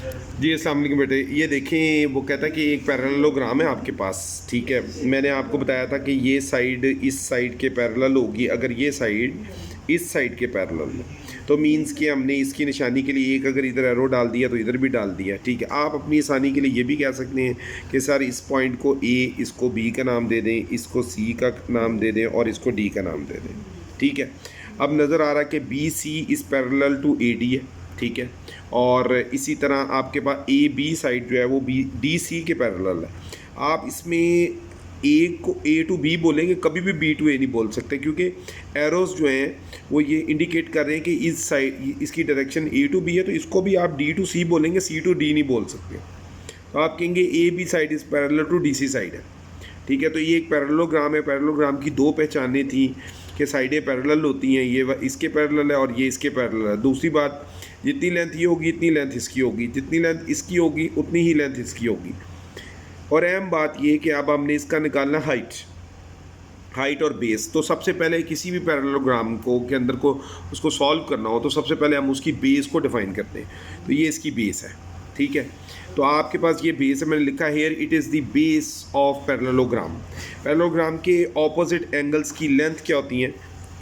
जी अस्सलाम वालेकुम बेटे। ये देखें, वो कहता है कि एक पैरेललोग्राम है आपके पास, ठीक है। मैंने आपको बताया था कि ये साइड इस साइड के पैरेलल होगी, अगर ये साइड इस साइड के पैरेलल हो तो मींस कि हमने इसकी निशानी के लिए एक अगर इधर एरो डाल दिया तो इधर भी डाल दिया, ठीक है। आप अपनी आसानी के लिए ये भी कह सकते हैं कि सर इस पॉइंट को ए, इसको बी का नाम दे दें, इसको सी का नाम दे दें और इसको डी का नाम दे दें, ठीक है। अब नज़र आ रहा है कि B C is parallel to A D है, ठीक है। और इसी तरह आपके पास ए बी साइड जो है वो बी डी सी के पैरेलल है। आप इसमें ए को ए टू बी बोलेंगे, कभी भी बी टू ए नहीं बोल सकते, क्योंकि एरोस जो हैं वो ये इंडिकेट कर रहे हैं कि इस साइड इसकी डायरेक्शन ए टू बी है, तो इसको भी आप डी टू सी बोलेंगे, सी टू डी नहीं बोल सकते। तो आप कहेंगे A B side is parallel to D C side है, ठीक है। तो ये एक पैरेललोग्राम है। पैरेललोग्राम की दो पहचानें थी कि साइडें पैरेलल होती हैं, ये इसके पैरेलल है और ये इसके पैरेलल है। दूसरी बात, जितनी लेंथ ये होगी इतनी लेंथ इसकी होगी, जितनी लेंथ इसकी होगी उतनी ही लेंथ इसकी होगी। और अहम बात ये कि अब हमने इसका निकालना हाइट और बेस। तो सबसे पहले किसी भी पैरेललोग्राम को के अंदर को उसको सॉल्व करना हो तो सबसे पहले हम उसकी बेस को डिफाइन करते हैं। तो ये इसकी बेस है, ठीक है। तो आपके पास ये बेस है, मैंने लिखा here it is the base of parallelogram. Parallelogram के ऑपोजिट एंगल्स की लेंथ क्या होती हैं?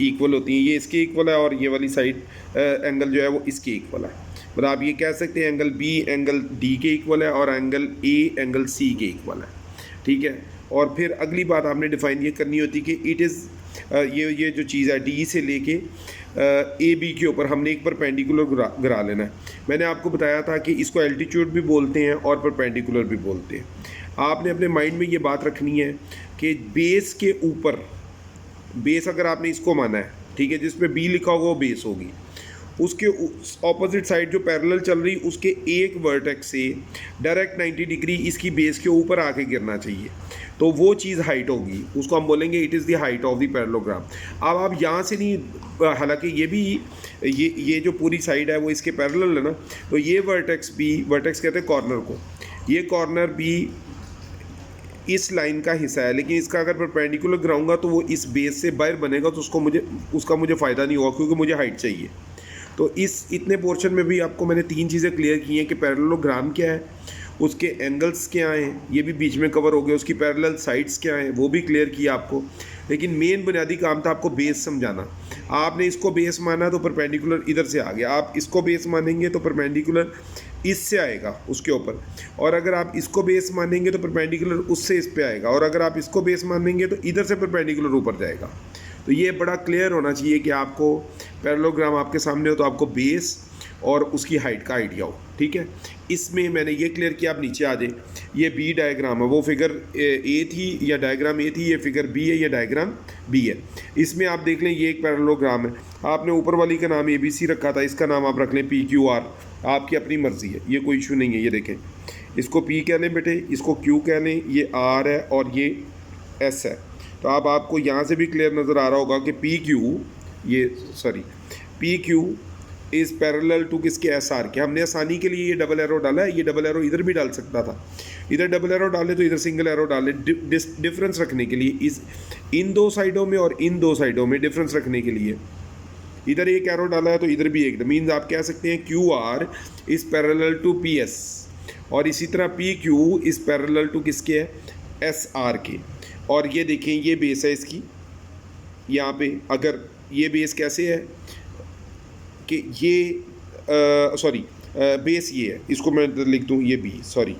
इक्वल होती हैं। ये इसके इक्वल है और ये वाली साइड एंगल जो है वो इसके इक्वल है। मतलब आप ये कह सकते हैं एंगल बी एंगल डी के इक्वल है और एंगल ए एंगल सी के इक्वल है, ठीक है। और फिर अगली बात आपने डिफाइन ये करनी होती कि इट इज़ ये जो चीज़ है डी से लेके ए बी के ऊपर हमने एक परपेंडिकुलर गिरा लेना है। मैंने आपको बताया था कि इसको एल्टीट्यूड भी बोलते हैं और परपेंडिकुलर भी बोलते हैं। आपने अपने माइंड में ये बात रखनी है कि बेस के ऊपर, बेस अगर आपने इसको माना है, ठीक है, जिसमें बी लिखा होगा वो बेस होगी, उसके ऑपोजिट साइड जो पैरेलल चल रही उसके एक वर्टेक्स से डायरेक्ट 90 डिग्री इसकी बेस के ऊपर आके गिरना चाहिए, तो वो चीज़ हाइट होगी, उसको हम बोलेंगे it is the height of the parallelogram. अब आप यहाँ से नहीं, हालांकि ये भी ये जो पूरी साइड है वो इसके पैरेलल है ना, तो ये वर्टेक्स भी, वर्टेक्स कहते हैं कॉर्नर को, ये कॉर्नर भी इस लाइन का हिस्सा है, लेकिन इसका अगर परपेंडिकुलर गिराऊंगा तो वो इस बेस से बाहर बनेगा, तो उसका मुझे फ़ायदा नहीं होगा क्योंकि मुझे हाइट चाहिए। तो इस इतने पोर्शन में भी आपको मैंने तीन चीज़ें क्लियर की हैं कि पैरेललोग्राम क्या है, उसके एंगल्स क्या हैं, ये भी बीच में कवर हो गया, उसकी पैरेलल साइड्स क्या हैं वो भी क्लियर किया आपको। लेकिन मेन बुनियादी काम था आपको बेस समझाना। आपने इसको बेस माना तो परपेंडिकुलर इधर से आ गया, आप इसको बेस मानेंगे तो परपेंडिकुलर इससे आएगा उसके ऊपर, और अगर आप इसको बेस मानेंगे तो परपेंडिकुलर उससे इस पे आएगा, और अगर आप इसको बेस मानेंगे तो इधर से परपेंडिकुलर ऊपर जाएगा। तो ये बड़ा क्लियर होना चाहिए कि आपको पैरेललोग्राम आपके सामने हो तो आपको बेस और उसकी हाइट का आइडिया हो, ठीक है। इसमें मैंने ये क्लियर किया, आप नीचे आ जाए। ये बी डायग्राम है, वो फिगर ए थी या डायग्राम ए थी, ये फिगर बी है, ये डायग्राम बी है। इसमें आप देख लें ये एक पैरेललोग्राम है, आपने ऊपर वाली का नाम ए बी सी रखा था, इसका नाम आप रख लें पी क्यू आर, आपकी अपनी मर्ज़ी है, ये कोई इशू नहीं है। ये देखें, इसको पी कह लें बेटे, इसको क्यू कह लें, ये आर है और ये एस है। तो अब आपको यहाँ से भी क्लियर नज़र आ रहा होगा कि P Q is parallel to किसके, एस आर के। हमने आसानी के लिए ये डबल एरो डाला है, ये डबल एरो इधर भी डाल सकता था, इधर डबल एरो डाले तो इधर सिंगल एरो डाले, डिफरेंस रखने के लिए, इन दो साइडों में और इन दो साइडों में डिफरेंस रखने के लिए इधर एक एरो डाला है तो इधर भी एक, मीन्स आप कह सकते हैं Q R is parallel to P S, और इसी तरह P Q is parallel to किसके है, एस आर के। और ये देखें ये बेस है इसकी, यहाँ पे अगर ये बेस कैसे है कि ये बेस ये है, इसको मैं लिख दूँ ये बी, सॉरी।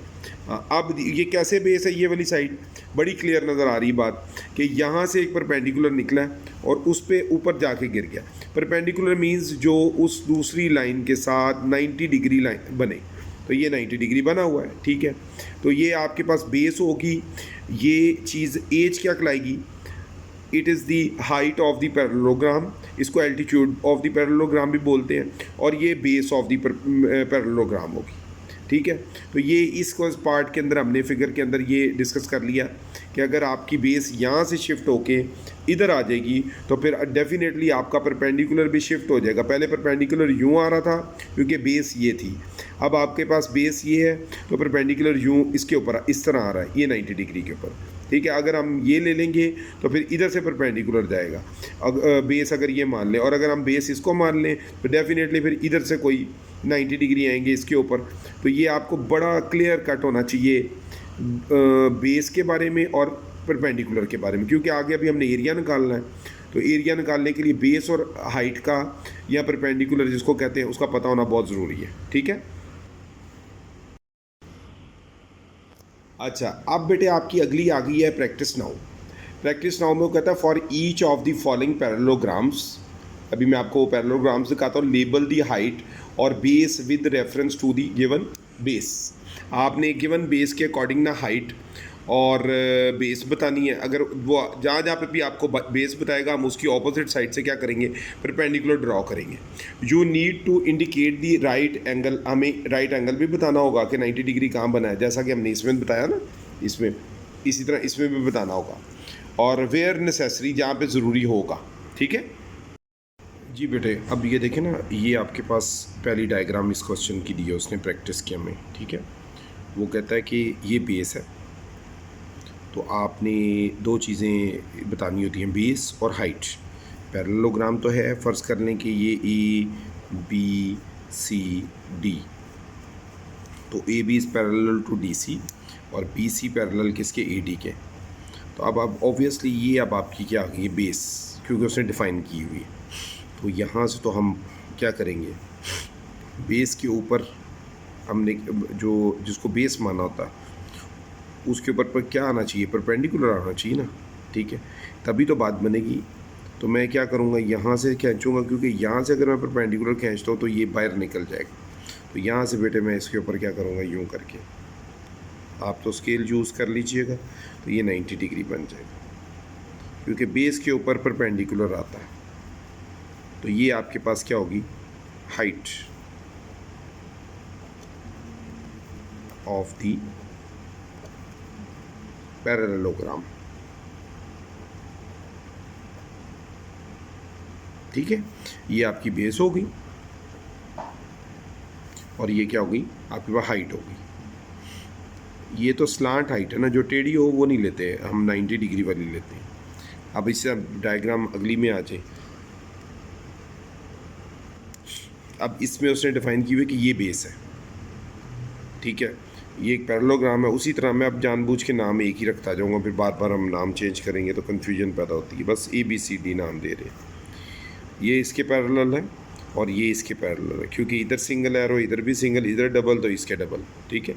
अब ये कैसे बेस है, ये वाली साइड बड़ी क्लियर नज़र आ रही बात कि यहाँ से एक परपेंडिकुलर निकला है और उस पर ऊपर जाके गिर गया। परपेंडिकुलर मींस जो उस दूसरी लाइन के साथ 90 डिग्री लाइन बने, तो ये 90 डिग्री बना हुआ है, ठीक है। तो ये आपके पास बेस होगी, ये चीज़ एज क्या कहलाएगी, it is the height of the parallelogram, इसको एल्टीट्यूड ऑफ द पैरेललोग्राम भी बोलते हैं, और ये बेस ऑफ द पैरेललोग्राम होगी, ठीक है। तो ये इस पार्ट के अंदर हमने फिगर के अंदर ये डिस्कस कर लिया कि अगर आपकी बेस यहाँ से शिफ्ट होके इधर आ जाएगी तो फिर डेफिनेटली आपका परपेंडिकुलर भी शिफ्ट हो जाएगा। पहले परपेंडिकुलर यूँ आ रहा था क्योंकि बेस ये थी, अब आपके पास बेस ये है तो परपेंडिकुलर यूँ इसके ऊपर इस तरह आ रहा है, ये 90 डिग्री के ऊपर, ठीक है। अगर हम ये ले लेंगे तो फिर इधर से परपेंडिकुलर जाएगा, बेस अगर ये मान लें, और अगर हम बेस इसको मान लें तो डेफिनेटली फिर इधर से कोई 90 डिग्री आएंगे इसके ऊपर, तो ये आपको बड़ा क्लियर कट होना चाहिए बेस के बारे में और परपेंडिकुलर के बारे में, क्योंकि आगे अभी हमने एरिया निकालना है। तो एरिया निकालने के लिए बेस और हाइट का या परपेंडिकुलर जिसको कहते हैं उसका पता होना बहुत ज़रूरी है, ठीक है। अच्छा, अब बेटे आपकी अगली आ गई है प्रैक्टिस नाउ। प्रैक्टिस नाउ में वो कहता है for each of the following parallelograms, अभी मैं आपको पैरेललोग्राम्स दिखाता हूँ, लेबल दी हाइट और base with reference to the given base. आपने गिवन बेस के अकॉर्डिंग ना हाइट और बेस बतानी है। अगर वो जहाँ जहाँ पे भी आपको बेस बताएगा हम उसकी ऑपोजिट साइड से क्या करेंगे, परपेंडिकुलर ड्रॉ करेंगे। You need to indicate the right angle, हमें राइट एंगल भी बताना होगा कि 90 डिग्री कहाँ बना है, जैसा कि हमने इसमें बताया ना, इसमें इसी तरह इसमें भी बताना होगा। और वेयर नेसेसरी, जहाँ पे ज़रूरी होगा, ठीक है जी बेटे। अब ये देखें ना, ये आपके पास पहली डायग्राम इस क्वेश्चन की दी है उसने प्रैक्टिस किया में, ठीक है। वो कहता है कि ये बेस है, तो आपने दो चीज़ें बतानी होती हैं, बेस और हाइट। पैरेललोग्राम तो है, फ़र्ज़ कर लें कि ये ए बी सी डी, तो A B is parallel to D C और बी सी पैरेलल किसके, ए डी के। तो अब ऑब्वियसली ये अब आपकी क्या आ गई है, बेस, क्योंकि उसने डिफ़ाइन की हुई है। तो यहाँ से तो हम क्या करेंगे, बेस के ऊपर हमने जो जिसको बेस माना होता है उसके ऊपर पर क्या आना चाहिए, परपेंडिकुलर आना चाहिए ना, ठीक है, तभी तो बात बनेगी। तो मैं क्या करूँगा, यहाँ से खींचूँगा, क्योंकि यहाँ से अगर मैं परपेंडिकुलर खींचता हूँ तो ये बाहर निकल जाएगा। तो यहाँ से बेटे मैं इसके ऊपर क्या करूँगा, यूँ करके, आप तो स्केल यूज़ कर लीजिएगा, तो ये 90 डिग्री बन जाएगा, क्योंकि बेस के ऊपर परपेंडिकुलर आता है। तो ये आपके पास क्या होगी, हाइट ऑफ दी पैरेललोग्राम, ठीक है। ये आपकी बेस होगी और ये क्या होगी, आपके पास हाइट होगी। ये तो स्लांट हाइट है ना, जो टेढ़ी हो वो नहीं लेते हैं हम, 90 डिग्री वाली लेते हैं। अब इससे डायग्राम अगली में आ जाए। अब इसमें उसने डिफाइन की हुई कि ये बेस है, ठीक है, ये एक पैरेललोग्राम है। उसी तरह मैं अब जानबूझ के नाम एक ही रखता जाऊँगा, फिर बार बार हम नाम चेंज करेंगे तो कन्फ्यूजन पैदा होती है। बस ए बी सी डी नाम दे रहे हैं। ये इसके पैरेलल है और ये इसके पैरेलल है, क्योंकि इधर सिंगल एरो, इधर भी सिंगल, इधर डबल, तो इसके डबल, ठीक है।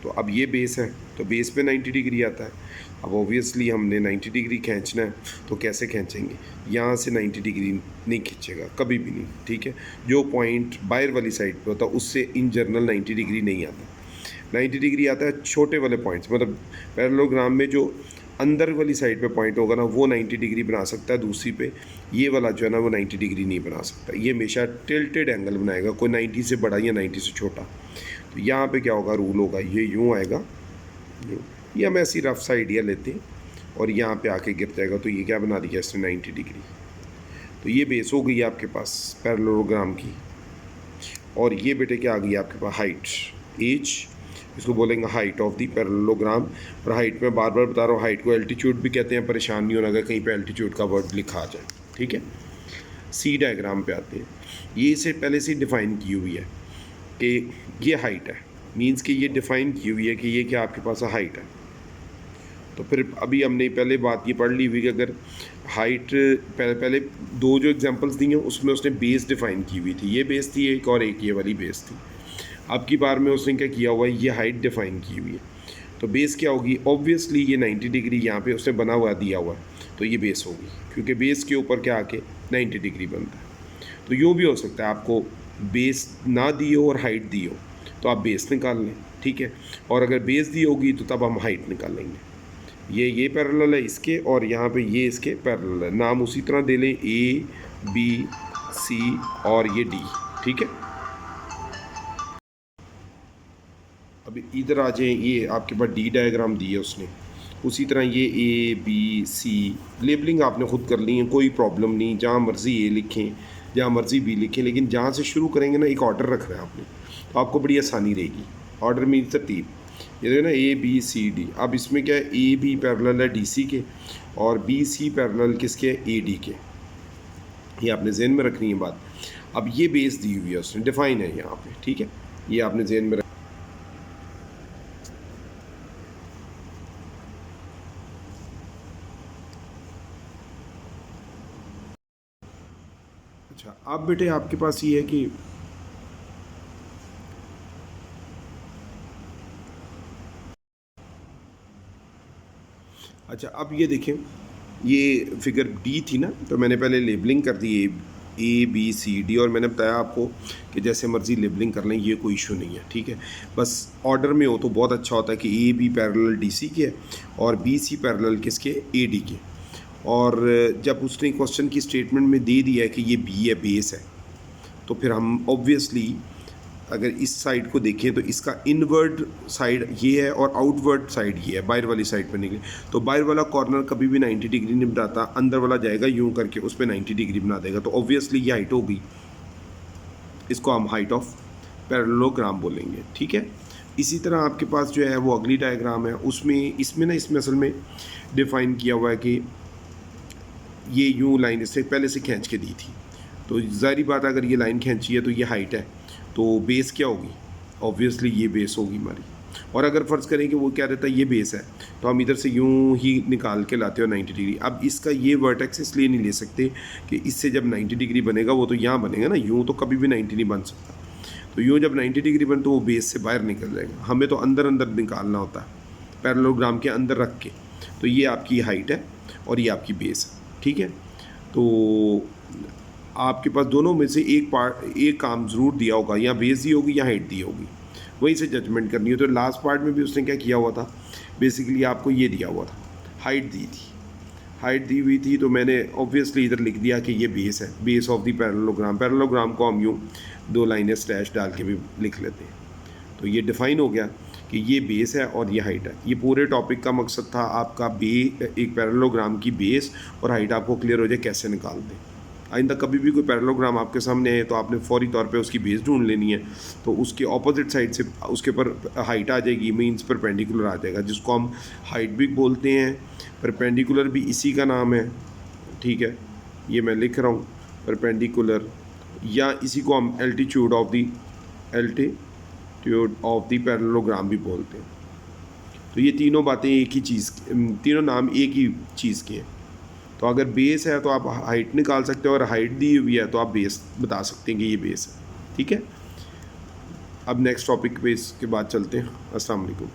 तो अब ये बेस है, तो बेस पे 90 डिग्री आता है। अब ऑब्वियसली हमने 90 डिग्री खींचना है, तो कैसे खींचेंगे, यहाँ से 90 डिग्री नहीं खींचेगा कभी भी नहीं, ठीक है। जो पॉइंट बाहर वाली साइड पे होता है उससे इन जनरल 90 डिग्री नहीं आता। 90 डिग्री आता है छोटे वाले पॉइंट्स, मतलब पैरेललोग्राम में जो अंदर वाली साइड पे पॉइंट होगा ना वो 90 डिग्री बना सकता है, दूसरी पे ये वाला जो है ना वो 90 डिग्री नहीं बना सकता। ये हमेशा टिल्टेड एंगल बनाएगा, कोई 90 से बड़ा या 90 से छोटा। तो यहाँ पे क्या होगा, रूल होगा, ये यूँ आएगा, ये हम ऐसी रफ सा आइडिया लेते हैं और यहाँ पे आके गिर जाएगा। तो ये क्या बना दिया इसने, 90 डिग्री। तो ये बेस हो गई आपके पास पैरेललोग्राम की। और ये बेटे क्या आ गई आपके पास, हाइट, एज, इसको बोलेंगे हाइट ऑफ दी पैरेललोग्राम। और हाइट में बार बार बता रहा हूँ, हाइट को एल्टीट्यूड भी कहते हैं, परेशान नहीं होना अगर कहीं पे एल्टीट्यूड का वर्ड लिखा आ जाए, ठीक है। सी डायग्राम पे आते हैं। ये इसे पहले से डिफ़ाइन की हुई है कि ये हाइट है, मींस कि ये डिफ़ाइन की हुई है कि ये क्या आपके पास हाइट है। तो फिर अभी हमने पहले बात ये पढ़ ली हुई कि अगर हाइट पहले दो जो एग्जांपल्स दी हैं उसमें उसने बेस डिफ़ाइन की हुई थी, ये बेस थी एक और एक ये वाली बेस थी। अब की बार में उसने क्या किया हुआ है, ये हाइट डिफ़ाइन की हुई है। तो बेस क्या होगी, ऑब्वियसली ये 90 डिग्री यहाँ पे उसने बना हुआ दिया हुआ है, तो ये बेस होगी, क्योंकि बेस के ऊपर क्या आके 90 डिग्री बनता है। तो यूँ भी हो सकता है आपको बेस ना दी हो और हाइट दी हो तो आप बेस निकाल लें, ठीक है। और अगर बेस दी होगी तो तब हम हाइट निकालेंगे। ये पैरेलल है इसके और यहाँ पे ये इसके पैरेलल है, नाम उसी तरह दे लें, ए बी सी और ये डी, ठीक है। अब इधर आ जाए, ये आपके पास डी डायग्राम दी है उसने, उसी तरह ये ए बी सी लेबलिंग आपने ख़ुद कर ली है, कोई प्रॉब्लम नहीं, जहाँ मर्ज़ी ए लिखें जहाँ मर्ज़ी बी लिखें, लेकिन जहाँ से शुरू करेंगे ना एक ऑर्डर रख रहे हैं आपने, तो आपको बड़ी आसानी रहेगी। ऑर्डर मीन्स तरतीब, ये देखो ना, ए बी सी डी। अब इसमें क्या है, ए बी पैरेलल है डी सी के और बी सी पैरेलल किसके, ए डी के। ये आपने जहन में रखनी है बात। अब ये बेस दी हुई है उसने, डिफ़ाइन है यहाँ पे, ठीक है। ये आपने ज़हन में अच्छा, अब बेटे आपके पास ये है कि अच्छा, अब ये देखें, ये फिगर डी थी ना, तो मैंने पहले लेबलिंग कर दी ए बी सी डी, और मैंने बताया आपको कि जैसे मर्ज़ी लेबलिंग कर लें, ये कोई इशू नहीं है, ठीक है। बस ऑर्डर में हो तो बहुत अच्छा होता है कि A B parallel D C के और बी सी पैरेलल किसके, ए डी के। और जब उसने क्वेश्चन की स्टेटमेंट में दे दिया है कि ये बी है, बेस है, तो फिर हम ऑब्वियसली अगर इस साइड को देखें तो इसका इनवर्ड साइड ये है और आउटवर्ड साइड ये है, बाहर वाली साइड पर निकले, तो बाहर वाला कॉर्नर कभी भी 90 डिग्री नहीं बनाता, अंदर वाला जाएगा यूं करके उस पर 90 डिग्री बना देगा, तो ऑब्वियसली ये हाइट होगी, इसको हम हाइट ऑफ पैरेललोग्राम बोलेंगे, ठीक है। इसी तरह आपके पास जो है वो अगली डायग्राम है, उसमें इसमें असल में डिफ़ाइन किया हुआ है कि ये यूं लाइन इससे पहले से खींच के दी थी, तो ज़ाहिर बात है अगर ये लाइन खींची है तो ये हाइट है, तो बेस क्या होगी, ऑब्वियसली ये बेस होगी हमारी। और अगर फ़र्ज़ करें कि वो क्या रहता है, ये बेस है, तो हम इधर से यूं ही निकाल के लाते हो 90 डिग्री। अब इसका ये वर्टेक्स इसलिए नहीं ले सकते कि इससे जब 90 डिग्री बनेगा वो तो यहाँ बनेगा ना, यूं तो कभी भी 90 नहीं बन सकता, तो यूँ जब 90 डिग्री बन तो वो बेस से बाहर निकल जाएगा, हमें तो अंदर अंदर निकालना होता है, पैरेललोग्राम के अंदर रख के। तो ये आपकी हाइट है और ये आपकी बेस है, ठीक है। तो आपके पास दोनों में से एक काम ज़रूर दिया होगा, या बेस दी होगी या हाइट दी होगी, वहीं से जजमेंट करनी है। तो लास्ट पार्ट में भी उसने क्या किया हुआ था, बेसिकली आपको ये दिया हुआ था, हाइट दी थी, हाइट दी हुई थी, तो मैंने ऑब्वियसली इधर लिख दिया कि ये बेस है, base of the parallelogram. Parallelogram को हम यूँ 2 लाइनें स्लैश डाल के भी लिख लेते हैं, तो ये डिफ़ाइन हो गया कि ये बेस है और ये हाइट है। ये पूरे टॉपिक का मकसद था आपका एक पैरेललोग्राम की बेस और हाइट आपको क्लियर हो जाए कैसे निकाल दें। आइंदा कभी भी कोई पैरेललोग्राम आपके सामने है तो आपने फौरी तौर पे उसकी बेस ढूंढ लेनी है, तो उसके ऑपोजिट साइड से उसके ऊपर हाइट आ जाएगी, मीन्स परपेंडिकुलर आ जाएगा, जिसको हम हाइट भी बोलते हैं, परपेंडिकुलर भी इसी का नाम है, ठीक है। ये मैं लिख रहा हूँ परपेंडिकुलर, या इसी को हम एल्टीट्यूड ऑफ द पैरेललोग्राम भी बोलते हैं। तो ये तीनों बातें एक ही चीज़, तीनों नाम एक ही चीज़ के हैं। तो अगर बेस है तो आप हाइट निकाल सकते हो, और हाइट दी हुई है तो आप बेस बता सकते हैं कि ये बेस है, ठीक है। अब नेक्स्ट टॉपिक पे इसके बाद चलते हैं। अस्सलाम वालेकुम।